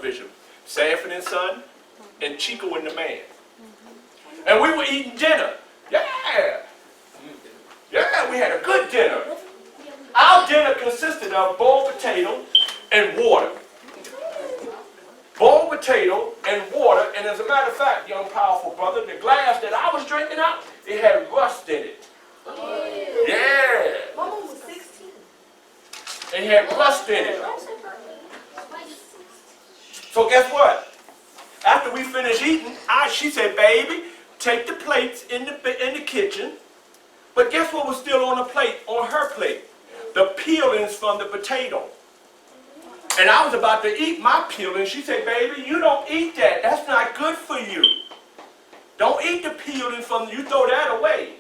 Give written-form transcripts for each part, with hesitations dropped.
television, Sanford and Son, and Chico and the Man. And we were eating dinner. Yeah. Yeah, we had a good dinner. Our dinner consisted of boiled potato and water. Boiled potato and water, and as a matter of fact, young powerful brother, the glass that I was drinking out, it had rust in it. Yeah. Mama was 16. It had rust in it. So guess what? After we finished eating, she said, baby, take the plates in the kitchen. But guess what was still on the plate, on her plate? The peelings from the potato. And I was about to eat my peeling. She said, baby, you don't eat that. That's not good for you. Don't eat the peeling from, you throw that away.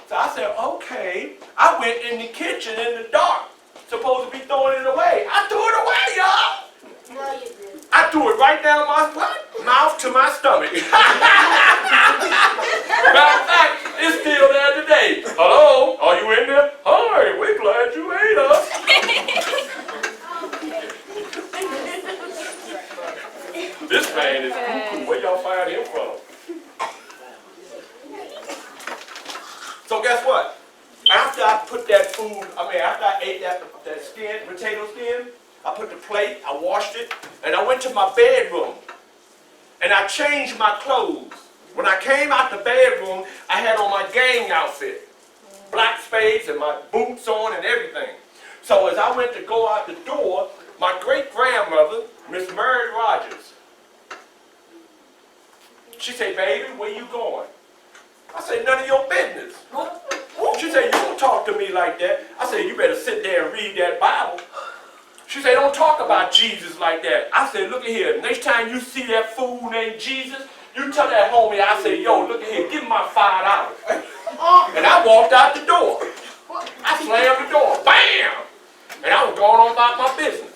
So I said, okay. I went in the kitchen in the dark, supposed to be throwing it away. I threw it away, y'all. No, you didn't. I threw it right down my mouth to my stomach. Matter of fact, it's still there today. Hello, are you in there? Hi, we're glad you ate us. This man is cuckoo. Where y'all find him from? So guess what? After I put that food, after I ate that skin, potato skin, I put the plate, I washed it, and I went to my bedroom. And I changed my clothes. When I came out the bedroom, I had on my gang outfit. Black spades and my boots on and everything. So as I went to go out the door, my great-grandmother, Miss Mary Rogers, she said, baby, where you going? I said, none of your business. She said, you don't talk to me like that. I said, you better sit there and read that Bible. She said, don't talk about Jesus like that. I said, look at here. Next time you see that fool named Jesus, you tell that homie, I said, yo, look at here, give him my $5. And I walked out the door. I slammed the door. Bam! And I was going on about my business.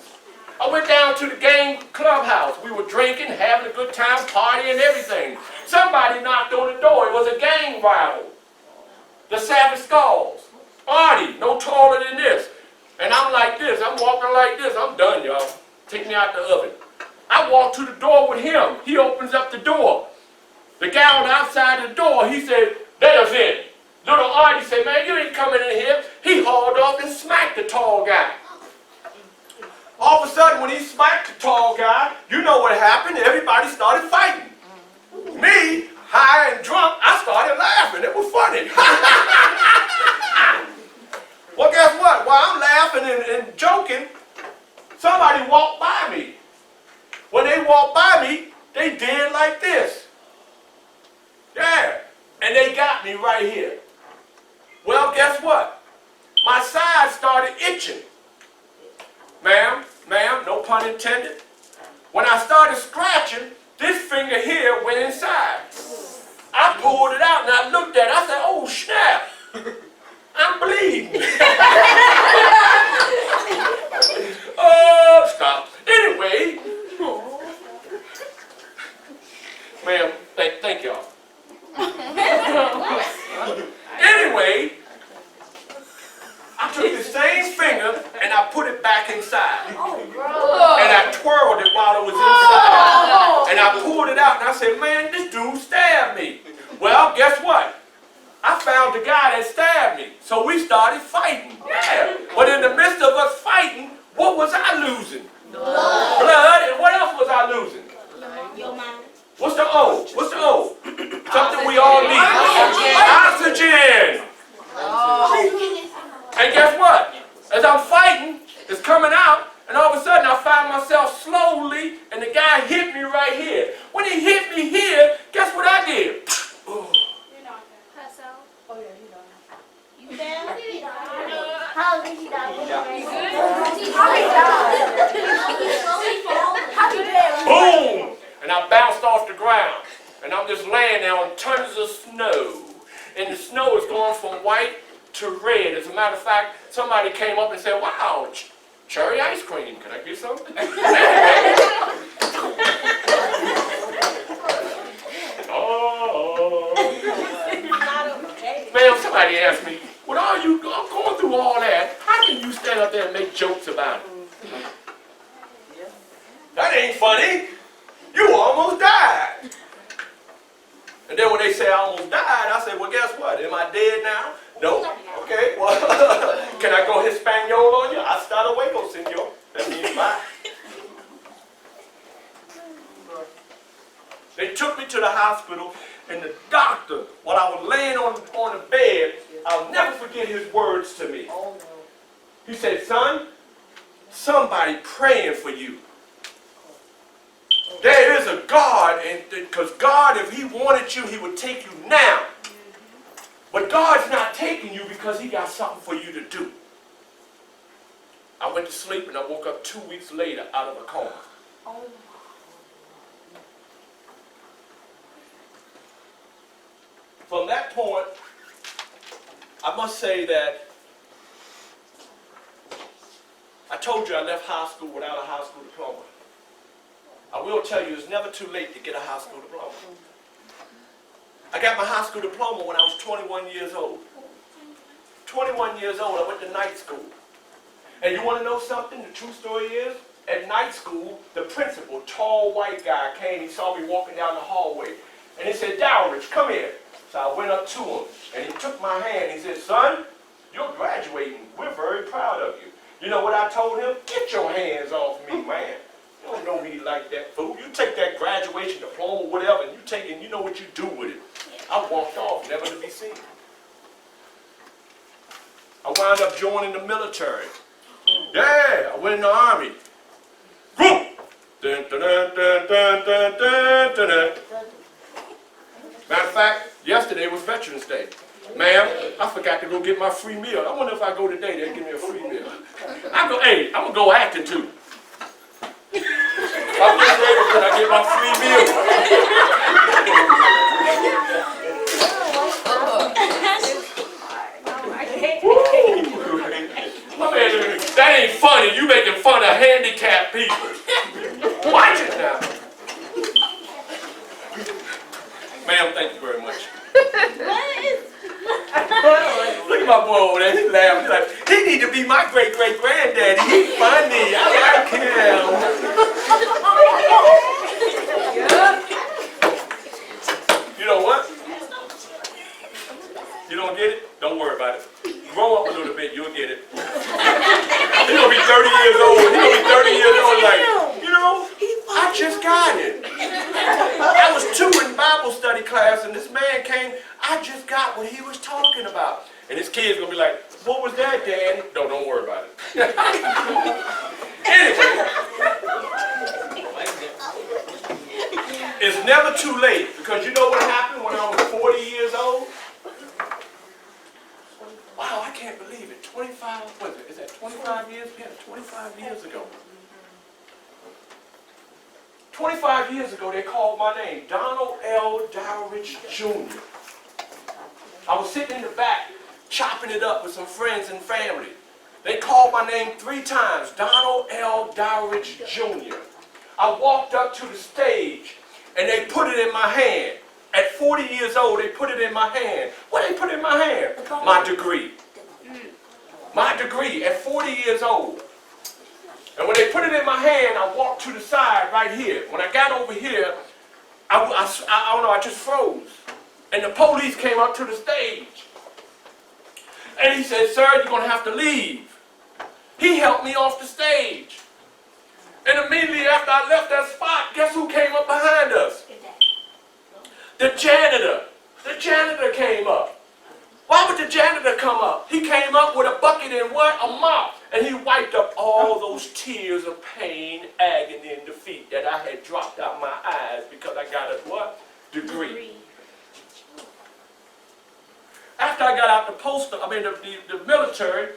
I went down to the gang clubhouse. We were drinking, having a good time, partying, everything. Somebody knocked on the door. It was a gang rival. The Savage Skulls. Artie, no taller than this. And I'm like this. I'm walking like this. I'm done, y'all. Take me out the oven. I walk to the door with him. He opens up the door. The guy on the outside of the door, he said, let us in. Little Artie said, man, you ain't coming in here. He hauled off and smacked the tall guy. All of a sudden, when he smacked the tall guy, you know what happened? Everybody started fighting. Me, high and drunk, I started laughing. It was funny. Well, guess what? While I'm laughing and joking, somebody walked by me. When they walked by me, they did like this. Yeah. And they got me right here. Well, guess what? My side started itching. Ma'am, no pun intended. When I started scratching, this finger here went inside. I pulled it out and I looked at it. I said, oh, snap. I'm bleeding. Oh, stop. Anyway. Ma'am, thank y'all. Anyway, I took the same finger and I put it back inside. And I twirled it while it was inside. And I pulled it out and I said, man, this dude stabbed me. Well, guess what? I found the guy that stabbed me. So we started fighting. Yeah. But in the midst of us fighting, what was I losing? Blood. And what else was I losing? Your mind. What's the O? What's the O? Something we all need. Oxygen. And guess what? As I'm fighting, it's coming out, and all of a sudden I find myself slowly, and the guy hit me right here. When he hit me here, guess what I did? You down? How did he die? Boom! And I bounced off the ground. And I'm just laying there on tons of snow. And the snow is going from white to red. As a matter of fact, somebody came up and said, wow, cherry ice cream. Can I get some? Oh. Man, somebody asked me, with all you going through all that, how can you stand up there and make jokes about it? That ain't funny. me, you almost died. And then when they say I almost died, I say, well, guess what? Am I dead now? No. Okay, well, can I go Hispaniola on you? Hasta luego, senor. That means bye. They took me to the hospital, and the doctor, while I was laying on the bed, I'll never forget his words to me. He said, son, somebody praying for you. There is a God, and because God, if he wanted you, he would take you now. But God's not taking you because he got something for you to do. I went to sleep and I woke up 2 weeks later out of a coma. From that point, I must say that I told you I left high school without a high school diploma. I will tell you, it's never too late to get a high school diploma. I got my high school diploma when I was 21 years old. 21 years old, I went to night school. And you want to know something? The true story is, at night school, the principal, tall white guy, came. He saw me walking down the hallway. And he said, Dowridge, come here. So I went up to him, and he took my hand. He said, son, you're graduating. We're very proud of you. You know what I told him? Get your hands off me, man. You don't know me like that, fool. You take that graduation diploma, whatever, and you take it and you know what you do with it. I walked off, never to be seen. I wound up joining the military. Yeah, I went in the army. Whoop! Dun, dun, dun, dun, dun, dun, dun, dun. Matter of fact, yesterday was Veterans Day. Ma'am, I forgot to go get my free meal. I wonder if I go today, they'll give me a free meal. I'm going to go acting too. I'm just ready when I get my free meal. I mean, that ain't funny. You making fun of handicapped people. Watch it now. Ma'am, thank you very much. Look at my boy over there. He's laughing. He's like, he need to be my great-great-granddaddy. He's funny. I like him. You know what? You don't get it? Don't worry about it. Grow up a little bit, you'll get it. He's going to be 30 years old. He's going to be 30 years old like, you know, I just got it. I was 2 in Bible study class, and this man came. I just got what he was talking about. And his kid's going to be like, what was that, Daddy? No, don't worry about it. Anyway, it's never too late, because you know what happened when I was 40 years old? Wow, I can't believe it. 25, what is it? Is that 25 years? Yeah, 25 years ago. 25 years ago, they called my name, Donald L. Dowridge Jr. I was sitting in the back, chopping it up with some friends and family. They called my name 3 times, Donald L. Dowridge Jr. I walked up to the stage, and they put it in my hand. At 40 years old, they put it in my hand. What did they put in my hand? My degree. My degree at 40 years old. And when they put it in my hand, I walked to the side right here. When I got over here, I don't know, I just froze. And the police came up to the stage. And he said, sir, you're going to have to leave. He helped me off the stage. And immediately after I left that spot, guess who came up behind us? The janitor. The janitor came up. Why would the janitor come up? He came up with a bucket and what? A mop. And he wiped up all those tears of pain, agony, and defeat that I had dropped out my eyes because I got a what? Degree. After I got out the military,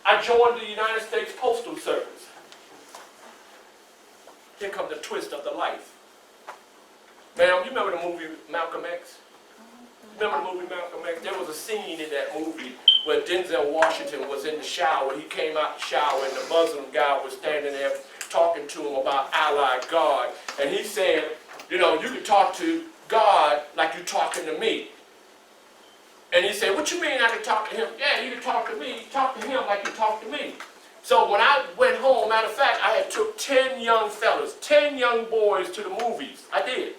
I joined the United States Postal Service. Here comes the twist of the life. Ma'am, you remember the movie Malcolm X? Remember the movie Malcolm X? There was a scene in that movie where Denzel Washington was in the shower. He came out the shower and the Muslim guy was standing there talking to him about Allah, God. And he said, you know, you can talk to God like you're talking to me. And he said, what you mean I can talk to him? Yeah, you can talk to me. Talk to him like you talk to me. So when I went home, matter of fact, I had took 10 young fellas, 10 young boys to the movies. I did.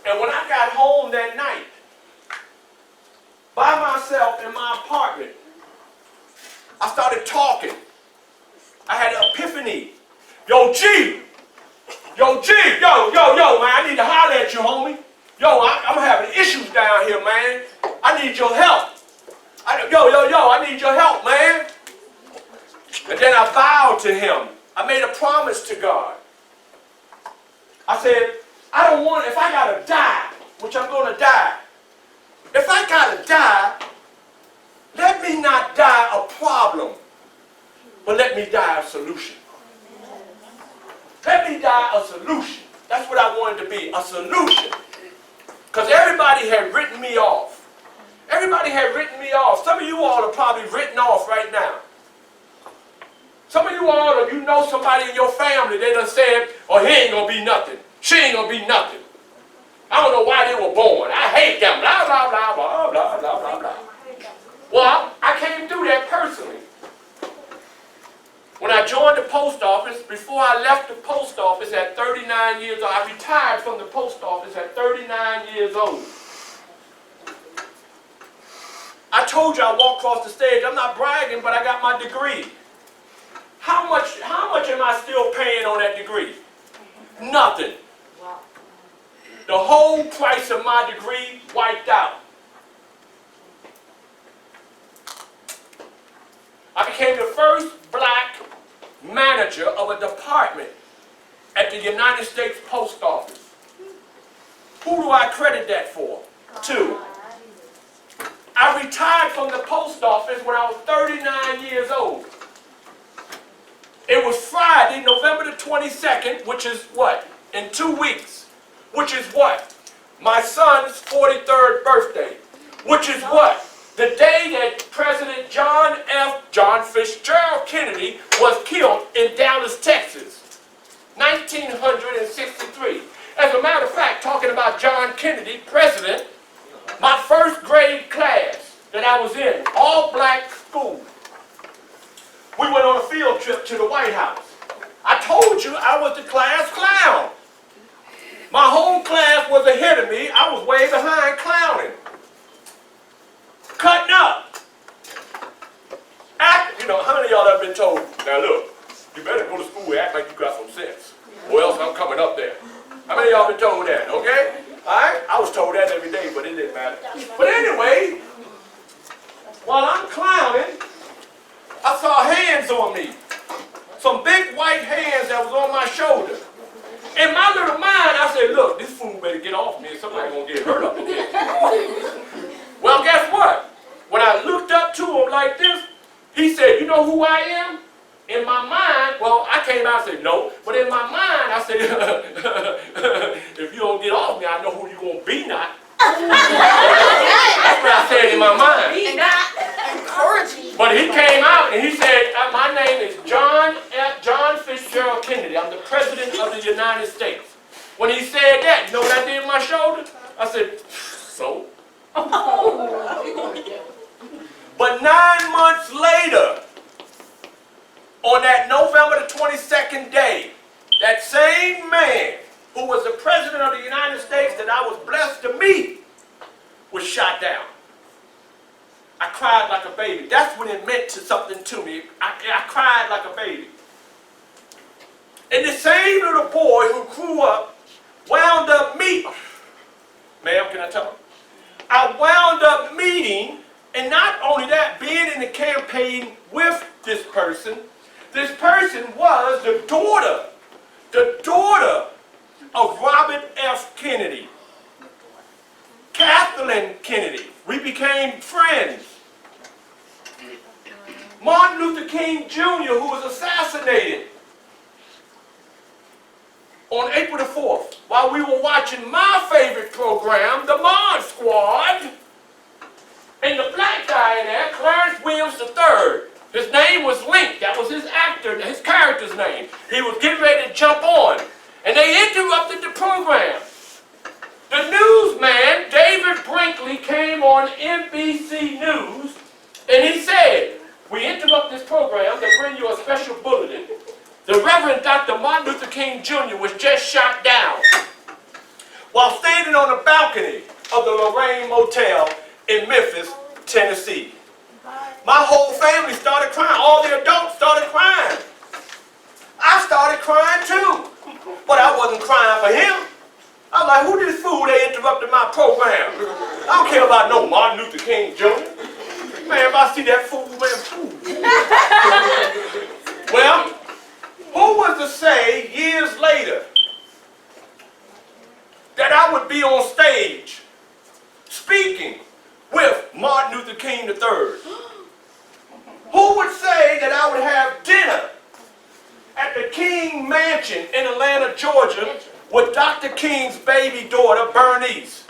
And when I got home that night, by myself in my apartment, I started talking. I had an epiphany. Yo, G! Yo, G! Yo, man, I need to holler at you, homie. Yo, I'm having issues down here, man. I need your help. I need your help, man. And then I vowed to him. I made a promise to God. I said, I don't want, if I gotta die, which I'm gonna die, if I gotta die, let me not die a problem, but let me die a solution. Let me die a solution. That's what I wanted to be, a solution. Because everybody had written me off. Everybody had written me off. Some of you all are probably written off right now. Some of you all, or you know somebody in your family, they done said, oh, he ain't going to be nothing. She ain't going to be nothing. I don't know why they were born. I hate them. Blah, blah, blah, blah, blah, blah, blah, blah. Well, I came through that personally. When I joined the post office, before I left the post office at 39 years old, I retired from the post office at 39 years old. I told you I walked across the stage. I'm not bragging, but I got my degree. How much am I still paying on that degree? Nothing. The whole price of my degree wiped out. I became the first black manager of a department at the United States Post Office. Who do I credit that for? Two. I retired from the post office when I was 39 years old. It was Friday, November the 22nd, which is what? In 2 weeks. Which is what? My son's 43rd birthday. Which is what? The day that President John Fitzgerald Kennedy was killed in Dallas, Texas. 1963. As a matter of fact, talking about John Kennedy, president, my first grade class that I was in, all black school, we went on a field trip to the White House. I told you I was the class clown. My whole class was ahead of me. I was way behind clowning. Cutting up. You know, how many of y'all have been told, now look, you better go to school and act like you got some sense, or else I'm coming up there. How many of y'all been told that, okay? All right? I was told that every day, but it didn't matter. But anyway, while I'm clowning, I saw hands on me. Some big white hands that was on my shoulder. In my little mind, I said, look, this fool better get off me and somebody gonna get hurt up in here. Well, guess what? When I looked up to him like this, he said, you know who I am? In my mind, well, I came out and said, no. But in my mind, I said, if you don't get off me, I know who you're going to be not. That's what I said in my mind. Be not encouraging. But he came out and he said, my name is John Fitzgerald Kennedy. I'm the President of the United States. When he said that, you know what I did in my shoulder? I said, so? But 9 months later, on that November the 22nd day, that same man who was the President of the United States that I was blessed to meet was shot down. I cried like a baby. That's when it meant something to me. I cried like a baby. And the same little boy who grew up wound up meeting, ma'am, can I tell him? I wound up meeting, and not only that, being in the campaign with this person. This person was the daughter of Robert F. Kennedy, Kathleen Kennedy. We became friends. Martin Luther King Jr., who was assassinated on April the 4th, while we were watching my favorite program, The Mod Squad, and the black guy in there, Clarence Williams III. His name was Link. That was his character's name. He was getting ready to jump on. And they interrupted the program. The newsman, David Brinkley, came on NBC News, and he said, we interrupt this program to bring you a special bulletin. The Reverend Dr. Martin Luther King Jr. was just shot down while standing on the balcony of the Lorraine Motel in Memphis, Tennessee. My whole family started crying. All the adults started crying. I started crying too. But I wasn't crying for him. I'm like, who this fool they interrupted my program? I don't care about no Martin Luther King Jr. Man, if I see that fool, man, fool. Well, who was to say years later that I would be on stage speaking with Martin Luther King III? Who would say that I would have dinner at the King Mansion in Atlanta, Georgia with Dr. King's baby daughter, Bernice?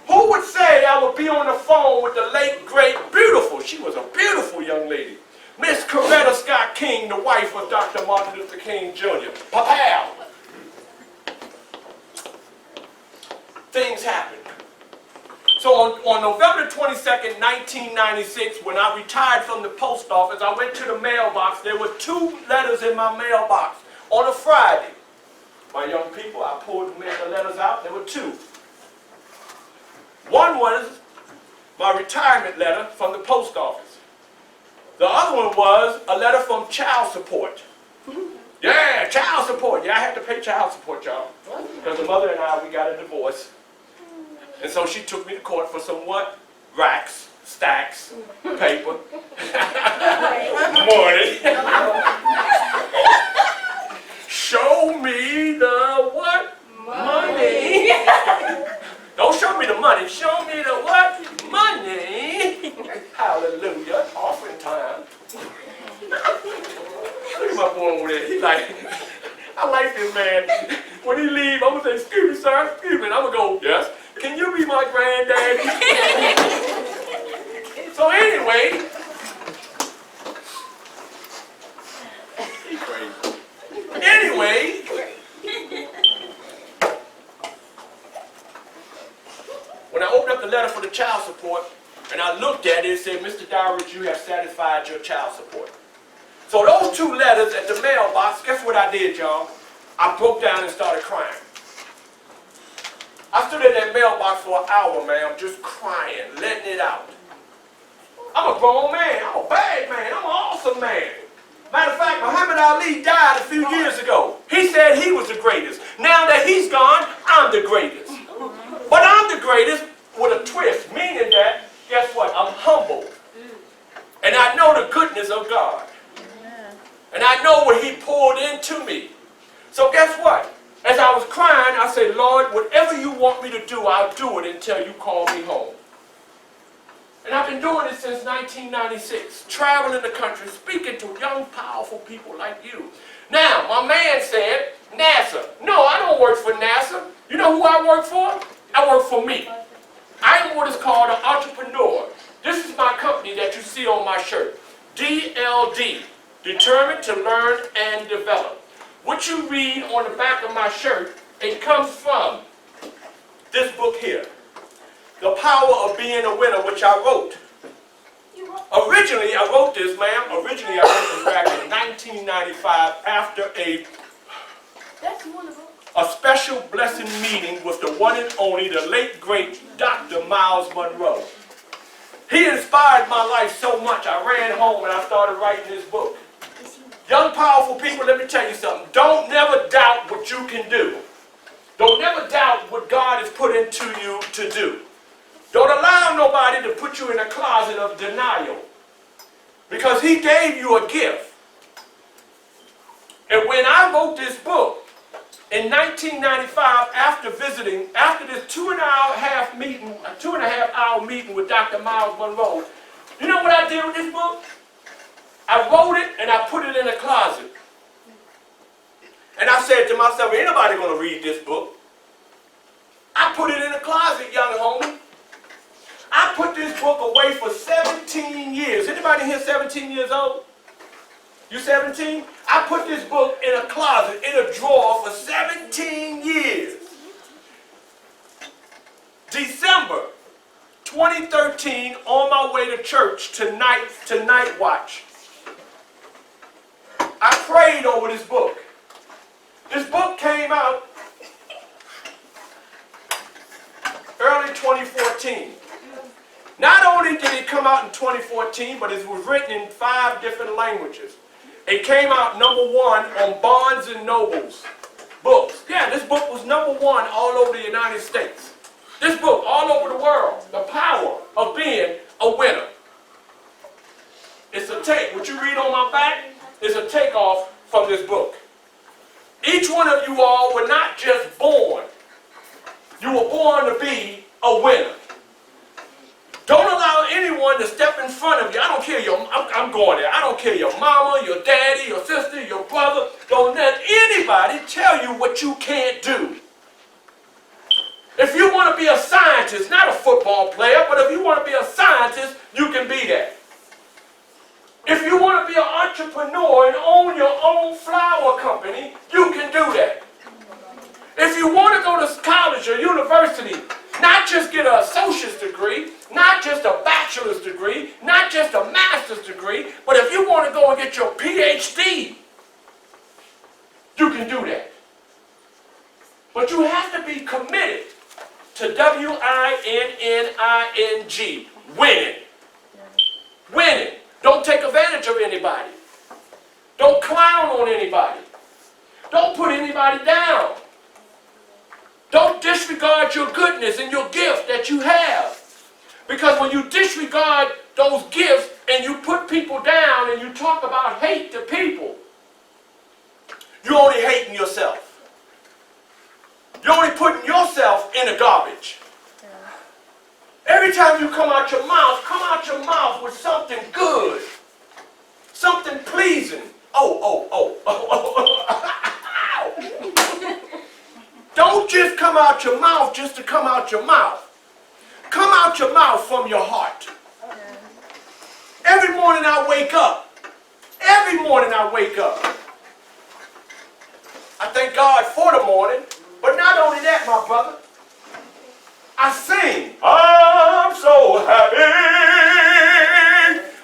Who would say I would be on the phone with the late, great, beautiful, she was a beautiful young lady, Miss Coretta Scott King, the wife of Dr. Martin Luther King Jr. Papa. Things happened. So on November 22nd, 1996, when I retired from the post office, I went to the mailbox. There were 2 letters in my mailbox on a Friday. My young people, I pulled the letters out. There were 2. One was my retirement letter from the post office. The other one was a letter from child support. Yeah, child support. Yeah, I had to pay child support, y'all. Because the mother and I, we got a divorce. And so she took me to court for some what? Racks, stacks, paper, money. Show me the what? Money. Don't show me the money. Show me the what? Money. Hallelujah. Offering time. Look at my boy over there. He like, I like this man. When he leave, I'm going to say, excuse me, sir. Excuse me. And I'm going to go, yes. Can you be my granddaddy? So anyway, he's crazy. Anyway, when I opened up the letter for the child support, and I looked at it, it said, Mr. Dowridge, you have satisfied your child support. So those 2 letters at the mailbox, guess what I did, y'all? I broke down and started crying. I stood in that mailbox for an hour, man, just crying, letting it out. I'm a grown man. I'm a bad man. I'm an awesome man. Matter of fact, Muhammad Ali died a few years ago. He said he was the greatest. Now that he's gone, I'm the greatest. But I'm the greatest with a twist, meaning that, guess what? I'm humble. And I know the goodness of God. And I know what he poured into me. So guess what? As I was crying, I said, Lord, whatever you want me to do, I'll do it until you call me home. And I've been doing it since 1996, traveling the country, speaking to young, powerful people like you. Now, my man said, NASA. No, I don't work for NASA. You know who I work for? I work for me. I am what is called an entrepreneur. This is my company that you see on my shirt. DLD, Determined to Learn and Develop. What you read on the back of my shirt, it comes from this book here, The Power of Being a Winner, which I wrote. Originally, I wrote this, ma'am. Originally, I wrote this back in 1995 after a special blessing meeting with the one and only, the late, great Dr. Miles Monroe. He inspired my life so much, I ran home and I started writing this book. Young, powerful people, let me tell you something. Don't never doubt what you can do. Don't never doubt what God has put into you to do. Don't allow nobody to put you in a closet of denial, because he gave you a gift. And when I wrote this book in 1995, after this 2.5 hour meeting with Dr. Miles Monroe, you know what I did with this book? I wrote it and I put it in a closet. And I said to myself, ain't nobody going to read this book. I put it in a closet, young homie. I put this book away for 17 years. Anybody here 17 years old? You 17? I put this book in a closet, in a drawer for 17 years. December 20 2013, on my way to church to night watch, I prayed over this book. This book came out early 2014. Not only did it come out in 2014, but it was written in 5 different languages. It came out #1 on Barnes and Noble's books. Yeah, this book was #1 all over the United States. This book, all over the world, The Power of Being a Winner. It's a take. What you read on my back is a takeoff from this book. Each one of you all were not just born. You were born to be a winner. Don't allow anyone to step in front of you. I don't care I'm going there. I don't care your mama, your daddy, your sister, your brother. Don't let anybody tell you what you can't do. If you want to be a scientist, not a football player, but if you want to be a scientist, you can be that. If you want to be an entrepreneur and own your own flower company, you can do that. If you want to go to college or university, not just get an associate's degree, not just a bachelor's degree, not just a master's degree, but if you want to go and get your PhD, you can do that. But you have to be committed to winning. Winning. Winning. Don't take advantage of anybody. Don't clown on anybody. Don't put anybody down. Don't disregard your goodness and your gift that you have. Because when you disregard those gifts and you put people down and you talk about hate to people, you're only hating yourself. You're only putting yourself in the garbage. Every time you come out your mouth with something good, something pleasing. Don't just come out your mouth just to come out your mouth. Come out your mouth from your heart. Every morning I wake up. I thank God for the morning, but not only that, my brother. I sing. I'm so happy.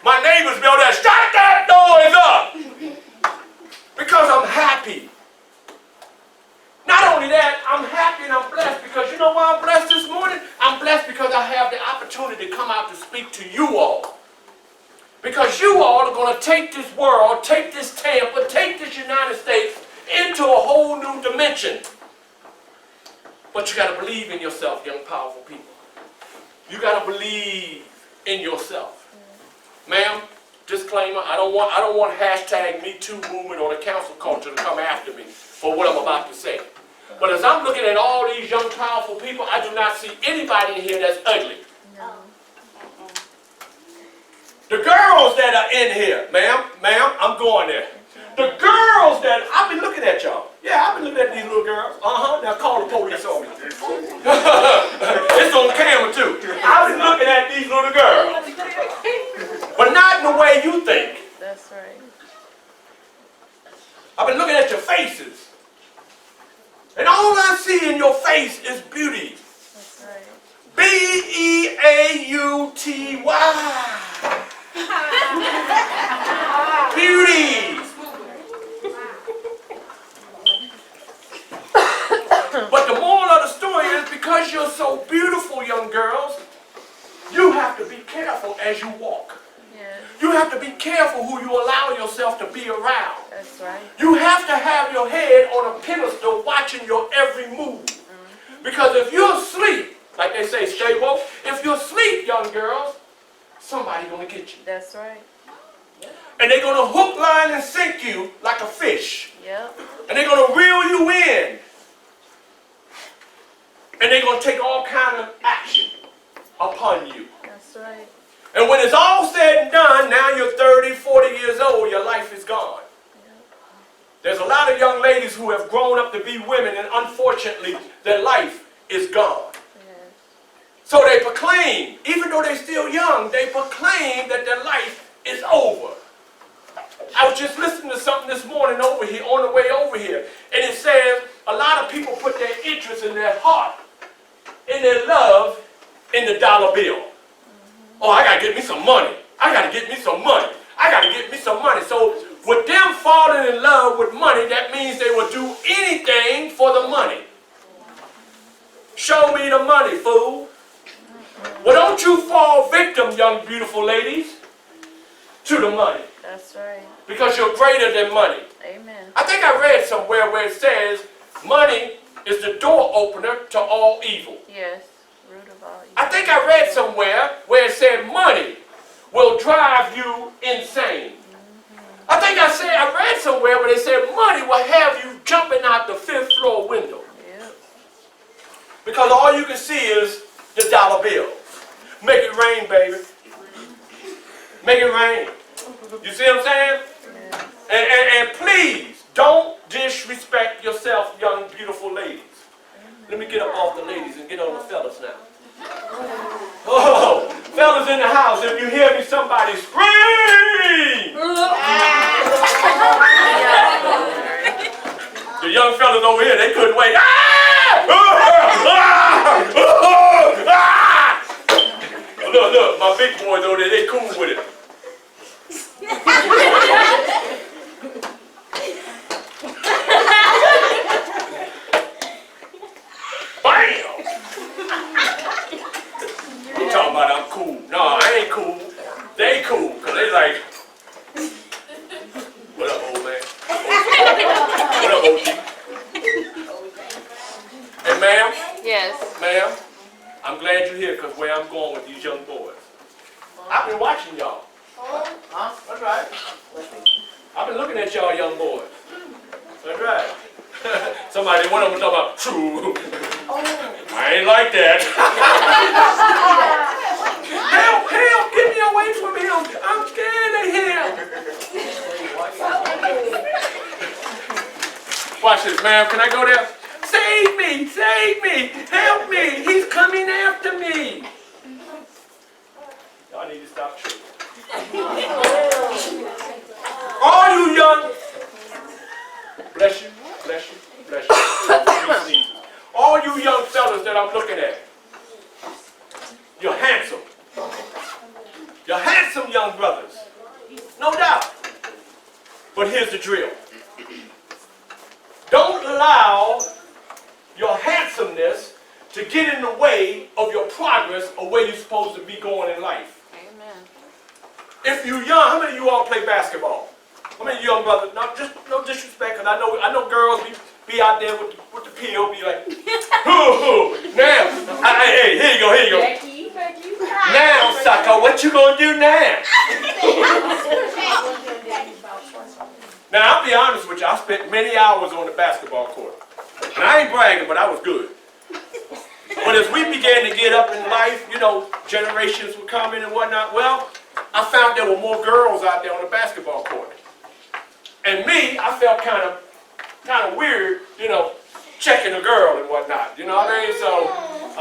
My neighbors be on there, shut that noise up. Because I'm happy. Not only that, I'm happy and I'm blessed because you know why I'm blessed this morning? I'm blessed because I have the opportunity to come out to speak to you all. Because you all are going to take this world, take this Tampa, take this United States into a whole new dimension. But you got to believe in yourself, young, powerful people. You got to believe in yourself. Ma'am, disclaimer, I don't want #MeToo movement or the council culture to come after me for what I'm about to say. But as I'm looking at all these young, powerful people, I do not see anybody in here that's ugly. No. The girls that are in here, ma'am, I'm going there. The girls that, I've been looking at y'all. Yeah, I've been looking at these little girls. Now call the police on me. It's on camera too. I've been looking at these little girls. But not in the way you think. That's right. I've been looking at your faces. And all I see in your face is beauty. That's right. B-E-A-U-T-Y. Beauty. But the moral of the story is because you're so beautiful, young girls, you have to be careful as you walk. Yes. You have to be careful who you allow yourself to be around. That's right. You have to have your head on a pedestal watching your every move. Because if you're asleep, like they say, stay woke, if you're asleep, young girls, somebody's going to get you. That's right. And they're going to hook, line, and sink you like a fish. Yep. And they're going to reel you in. And they're going to take all kind of action upon you. That's right. And when it's all said and done, now you're 30, 40 years old, your life is gone. There's a lot of young ladies who have grown up to be women, and unfortunately, their life is gone. Yes. So they proclaim, even though they're still young, they proclaim that their life is over. I was just listening to something this morning over here, on the way over here, and it says a lot of people put their interest in their heart, in their love, in the dollar bill. Oh, I got to get me some money. I got to get me some money. I got to get me some money. So with them falling in love with money, that means they will do anything for the money. Show me the money, fool. Well, don't you fall victim, young beautiful ladies, to the money. That's right. Because you're greater than money. Amen. I think I read somewhere where it says money is the door opener to all evil. Yes. Root of all evil. I think I read somewhere where it said money will drive you insane. I think I read somewhere where they said money will have you jumping out the 5th floor window. Yep. Because all you can see is the dollar bill. Make it rain, baby. Make it rain. You see what I'm saying? Yeah. And please, don't disrespect yourself, young, beautiful ladies. Let me get up off the ladies and get on the fellas now. Oh, fellas in the house, if you hear me, somebody scream! The young fellas over here, they couldn't wait. Look, my big boys over there, they cool with it. Bam! You talking about I'm cool. No, I ain't cool. They cool, because they like, what up, old man? What up, OG? Hey, ma'am? Yes. Ma'am, I'm glad you're here, because where I'm going with these young boys. I've been watching y'all. Huh? That's right. I've been looking at y'all young boys. That's right. Somebody, one of them talking about, true. I ain't like that. Help, get me away from him. I'm scared of him. Watch this, ma'am. Can I go there? Save me, help me. He's coming after me. Y'all need to stop tripping. All you young, bless you. All you young fellas that I'm looking at, you're handsome. You're handsome young brothers, no doubt. But here's the drill. Don't allow your handsomeness to get in the way of your progress or where you're supposed to be going in life. Amen. If you're young, how many of you all play basketball? How many young brothers? No disrespect, because I know girls be out there with the pill, be like, now, hey, here you go. Now, sucker, what you gonna do now? Now, I'll be honest with you, I spent many hours on the basketball court. And I ain't bragging, but I was good. But as we began to get up in life, you know, generations were coming and whatnot, well, I found there were more girls out there on the basketball court. And me, I felt kind of weird, you know, checking a girl and whatnot, you know what I mean? So,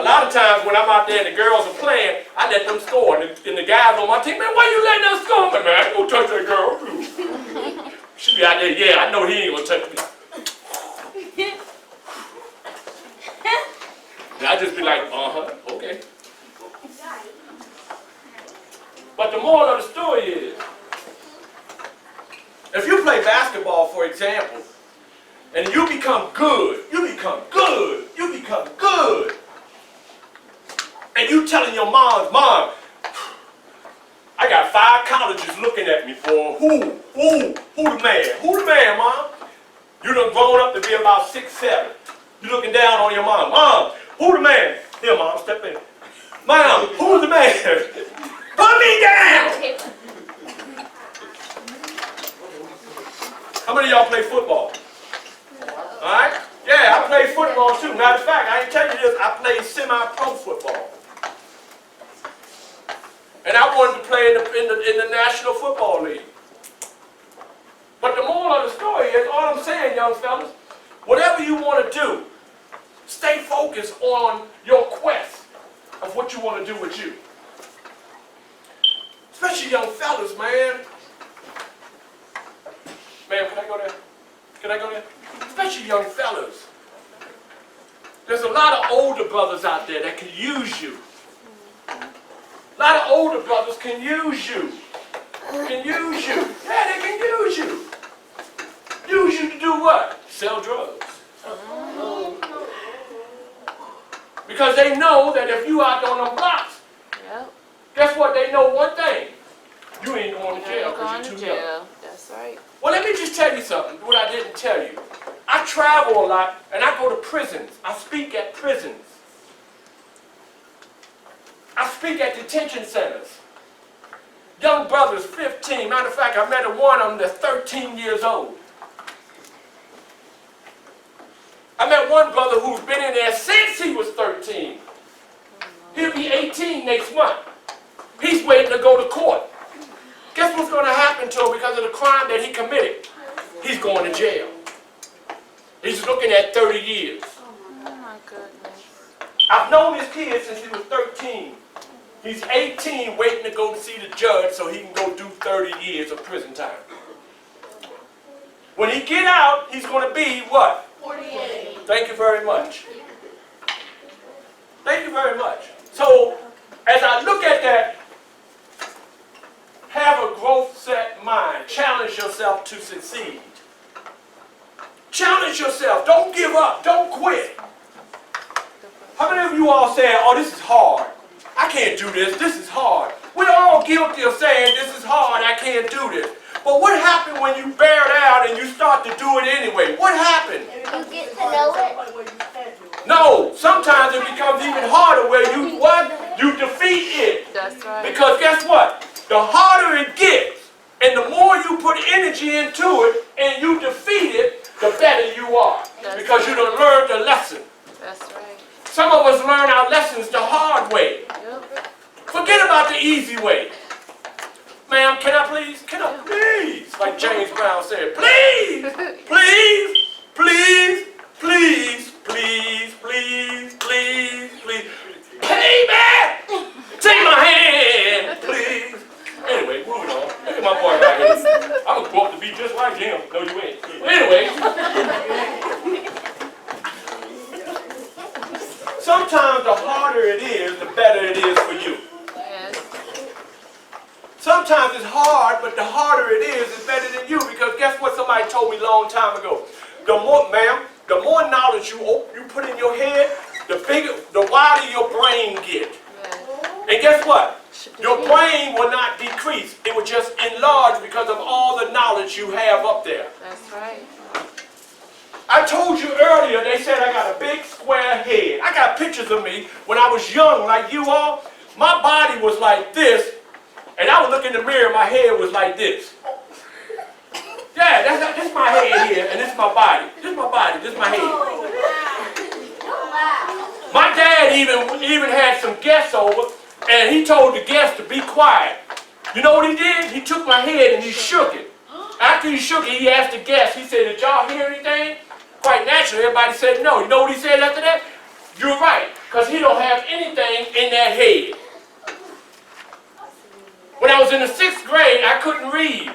a lot of times when I'm out there and the girls are playing, I let them score. And the guys on my team, man, why you letting them score? Man, I ain't gonna touch that girl. She be out there, yeah, I know he ain't gonna touch me. And I just be like, okay. But the moral of the story is, if you play basketball, for example, and you become good, and you telling your mom, I got 5 colleges looking at me for who the man, Mom? You done grown up to be about 6, 7. You looking down on your mom, who the man? Here, Mom, step in. Mom, who's the man? Put me down! How many of y'all play football? Alright? Yeah, I play football too. Matter of fact, I ain't telling you this, I played semi-pro football. And I wanted to play in the National Football League. But the moral of the story is, all I'm saying, young fellas, whatever you want to do, stay focused on your quest of what you want to do with you. Especially young fellas, man. Ma'am, can I go there? Can I go there? Especially young fellas. There's a lot of older brothers out there that can use you. A lot of older brothers can use you. Can use you. Yeah, they can use you. Use you to do what? Sell drugs. Because they know that if you out on them blocks, Yep. guess what? They know one thing. You ain't going to jail You're going because to you're too young. jail. That's right. Well, let me just tell you something, what I didn't tell you. I travel a lot, and I go to prisons. I speak at prisons. I speak at detention centers. Young brothers, 15. Matter of fact, I met one of them that's 13 years old. I met one brother who's been in there since he was 13. He'll be 18 next month. He's waiting to go to court. Guess what's going to happen to him because of the crime that he committed? He's going to jail. He's looking at 30 years. Oh my goodness. I've known this kid since he was 13. He's 18 waiting to go to see the judge so he can go do 30 years of prison time. When he get out, he's going to be what? 48. Thank you very much. Thank you very much. So, as I look at that, have a growth set mind. Challenge yourself to succeed. Challenge yourself. Don't give up. Don't quit. How many of you all say, oh, this is hard. I can't do this. This is hard. We're all guilty of saying, this is hard. I can't do this. But what happened when you bear down and you start to do it anyway? What happened? You get to know it. No, sometimes it becomes even harder where you what? You defeat it. That's right. Because guess what? The harder it gets, and the more you put energy into it, and you defeat it, the better you are. That's Because you done learned the lesson. That's right. Some of us learn our lessons the hard way. Yep. Forget about the easy way. Ma'am, can I please? Can I please? Like James Brown said, please, please, please, please, please, please, please, please. Hey, man! Take my hand, please. Anyway, moving on. Look at my boy right here. I'm going to grow up to be just like him. No, you ain't. Anyway. Sometimes the harder it is, the better it is for you. Yes. Sometimes it's hard, but the harder it is, it's better than you. Because guess what somebody told me a long time ago? The more, ma'am, the more knowledge you put in your head, the wider your brain get. Yes. And guess what? Your brain will not decrease. It will just enlarge because of all the knowledge you have up there. That's right. I told you earlier, they said I got a big square head. I got pictures of me when I was young like you all. My body was like this, and I would look in the mirror, my head was like this. Yeah, this is my head here, and this is my body. This is my body, this is my head. My dad even had some guests over, and he told the guests to be quiet. You know what he did? He took my head and he shook it. After he shook it, he asked the guests, he said, did y'all hear anything? Quite naturally, everybody said no. You know what he said after that? You're right, because he don't have anything in that head. When I was in the 6th grade, I couldn't read.